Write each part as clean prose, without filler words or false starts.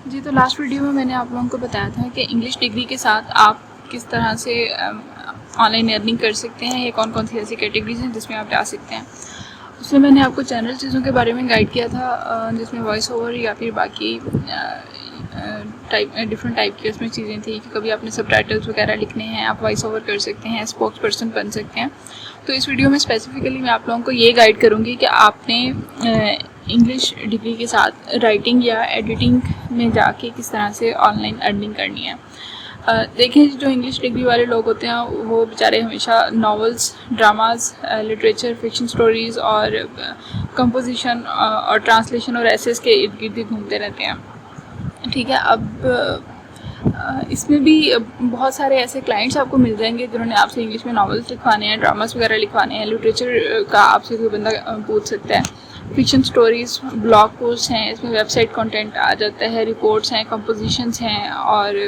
जी, तो last video में मैंने आप लोगों को बताया था कि इंग्लिश डिग्री के साथ आप किस तरह से ऑनलाइन अर्निंग कर सकते हैं या कौन कौन सी ऐसी कैटेगरीज हैं जिसमें आप जा सकते हैं। उसमें मैंने आपको जनरल चीज़ों के बारे में गाइड किया था, जिसमें वॉइस ओवर या फिर बाकी डिफरेंट टाइप की उसमें चीज़ें थी कि कभी आपने सबटाइटल्स वगैरह लिखने हैं, आप वॉइस ओवर कर सकते हैं, स्पोक्स पर्सन बन सकते हैं। तो इस वीडियो में स्पेसिफिकली मैं आप लोगों को ये गाइड करूँगी कि आपने इंग्लिश डिग्री के साथ राइटिंग या एडिटिंग में जाके किस तरह से ऑनलाइन अर्निंग करनी है। देखें, जो इंग्लिश डिग्री वाले लोग होते हैं वो बेचारे हमेशा novels, dramas, literature, fiction stories और कंपोजिशन और ट्रांसलेशन और एसेस के इर्द गिर्द घूमते रहते हैं। ठीक है, अब इसमें भी बहुत सारे ऐसे क्लाइंट्स आपको मिल जाएंगे जिन्होंने आपसे इंग्लिश में नॉवेल्स लिखवाने हैं, ड्रामास वगैरह लिखवाने हैं, लिटरेचर का आपसे कोई बंदा पूछ सकता है, फिक्शन स्टोरीज़, ब्लॉग पोस्ट हैं, इसमें वेबसाइट कंटेंट आ जाता है, रिपोर्ट्स हैं, कंपोजिशंस हैं और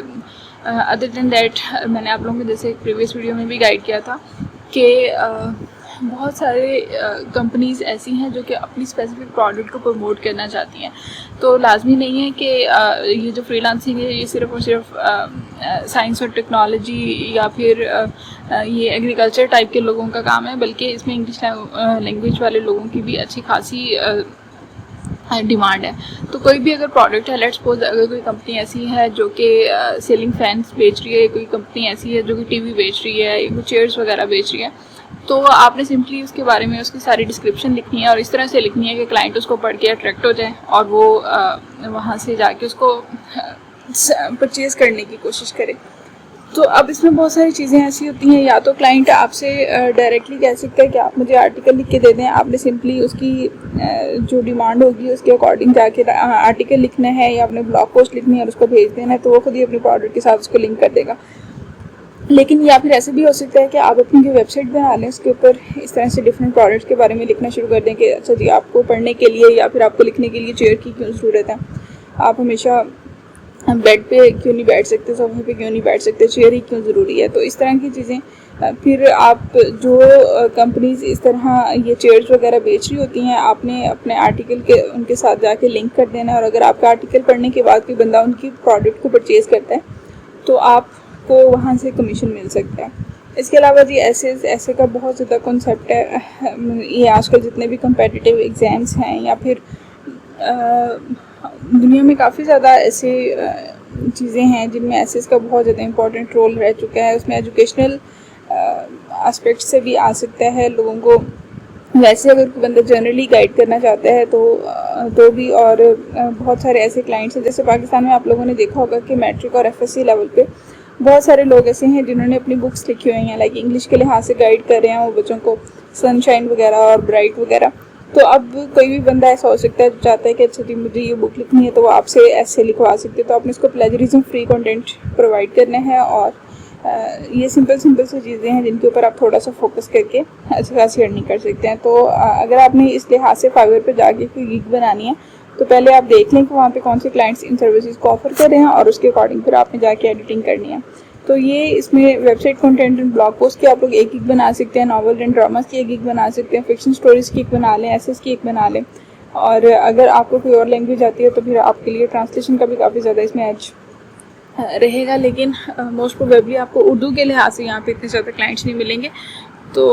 अदर देन दैट मैंने आप लोगों को जैसे प्रीवियस वीडियो में भी गाइड किया था कि बहुत सारे कंपनीज़ ऐसी हैं जो कि अपनी स्पेसिफिक प्रोडक्ट को प्रमोट करना चाहती हैं। तो लाजमी नहीं है कि ये जो फ्रीलांसिंग है ये सिर्फ़ और सिर्फ साइंस और टेक्नोलॉजी या फिर ये एग्रीकल्चर टाइप के लोगों का काम है, बल्कि इसमें इंग्लिश लैंग्वेज वाले लोगों की भी अच्छी खासी डिमांड है। तो कोई भी अगर प्रोडक्ट है, लेट्स सपोज अगर कोई कंपनी ऐसी है जो कि सीलिंग फैंस बेच रही है, कोई कंपनी ऐसी है जो कि टीवी बेच रही है, कोई चेयर्स वगैरह बेच रही है, तो आपने सिंपली उसके बारे में उसकी सारी डिस्क्रिप्शन लिखनी है और इस तरह से लिखनी है कि क्लाइंट उसको पढ़ के अट्रैक्ट हो जाए और वो वहाँ से जाके उसको परचेज़ करने की कोशिश करे। तो अब इसमें बहुत सारी चीज़ें ऐसी होती हैं, या तो क्लाइंट आपसे डायरेक्टली कह सकता है कि आप मुझे आर्टिकल लिख के दे दें, आपने सिंपली उसकी जो डिमांड होगी उसके अकॉर्डिंग जाके आर्टिकल लिखना है या अपने ब्लॉग पोस्ट लिखनी है और उसको भेज देना है, तो वो खुद ही अपने प्रोडक्ट के साथ उसको लिंक कर देगा। लेकिन या फिर ऐसे भी हो सकता है कि आप अपनी जो वेबसाइट बना लें उसके ऊपर इस तरह से डिफरेंट प्रोडक्ट्स के बारे में लिखना शुरू कर दें कि अच्छा जी, आपको पढ़ने के लिए या फिर आपको लिखने के लिए चेयर की क्यों ज़रूरत है, आप हमेशा बेड पे क्यों नहीं बैठ सकते, सोफे पे क्यों नहीं बैठ सकते, चेयर ही क्यों ज़रूरी है। तो इस तरह की चीज़ें फिर आप जो कंपनीज इस तरह ये चेयर्स वगैरह बेच रही होती हैं, आपने अपने आर्टिकल के उनके साथ जाके लिंक कर देना है और अगर आपका आर्टिकल पढ़ने के बाद कोई बंदा उनकी प्रोडक्ट को परचेज़ करता है तो आपको वहाँ से कमीशन मिल सकता है। इसके अलावा जी ऐसे का बहुत ज़्यादा कॉन्सेप्ट है। ये आजकल जितने भी कम्पिटिटिव एग्ज़ाम्स हैं या फिर दुनिया में काफ़ी ज़्यादा ऐसे चीज़ें हैं जिनमें एसेस का बहुत ज़्यादा इम्पोर्टेंट रोल रह चुका है। उसमें एजुकेशनल एस्पेक्ट से भी आ सकता है लोगों को। वैसे अगर कोई बंदा जनरली गाइड करना चाहता है तो भी, और बहुत सारे ऐसे क्लाइंट्स हैं जैसे पाकिस्तान में आप लोगों ने देखा होगा कि मैट्रिक और एफएससी लेवल पे बहुत सारे लोग ऐसे हैं जिन्होंने अपनी बुक्स लिखी हुई हैं, लाइक इंग्लिश के लिहाज से गाइड कर रहे हैं वो बच्चों को, सनशाइन वगैरह और ब्राइट वगैरह। तो अब कोई भी बंदा ऐसा हो सकता है जो चाहता है कि अच्छा जी मुझे ये बुक लिखनी है, तो वो आपसे ऐसे लिखवा सकते हैं। तो आपने इसको प्लेजरिज्म फ्री कंटेंट प्रोवाइड करना है और ये सिंपल सी चीज़ें हैं जिनके ऊपर आप थोड़ा सा फोकस करके अच्छी खासी अर्निंग कर सकते हैं। तो अगर आपने इस लिहाज से फाइवर पे जाके कोई गिग बनानी है तो पहले आप देख लें कि वहाँ पे कौन से क्लाइंट्स इन सर्विसेज को ऑफर कर रहे हैं और उसके अकॉर्डिंग फिर आपने जाके एडिटिंग करनी है। तो ये इसमें website content and blog post की आप लोग एक गिग बना सकते हैं, नॉवल एंड ड्रामास की एक गिग बना सकते हैं, फिक्शन स्टोरीज़ की एक बना लें, एसेस की एक बना लें। और अगर आपको कोई और लैंग्वेज आती है तो फिर आपके लिए ट्रांसलेशन का भी काफ़ी ज़्यादा इसमें एज रहेगा। लेकिन मोस्ट प्रोबेबली आपको उर्दू के लिहाज से यहाँ पे इतने ज़्यादा क्लाइंट्स नहीं मिलेंगे। तो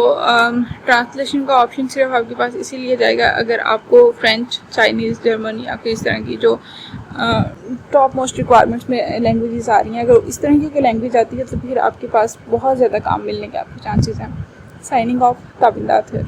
ट्रांसलेशन का ऑप्शन सिर्फ आपके पास इसीलिए जाएगा अगर आपको फ्रेंच, चाइनीज़, जर्मन या फिर इस तरह की जो टॉप मोस्ट रिक्वायरमेंट्स में लैंग्वेजेस आ रही हैं, अगर इस तरह की लैंग्वेज आती है तो फिर आपके पास बहुत ज़्यादा काम मिलने के आपके चांसेस हैं। साइनिंग ऑफ, ताबिंदा थे।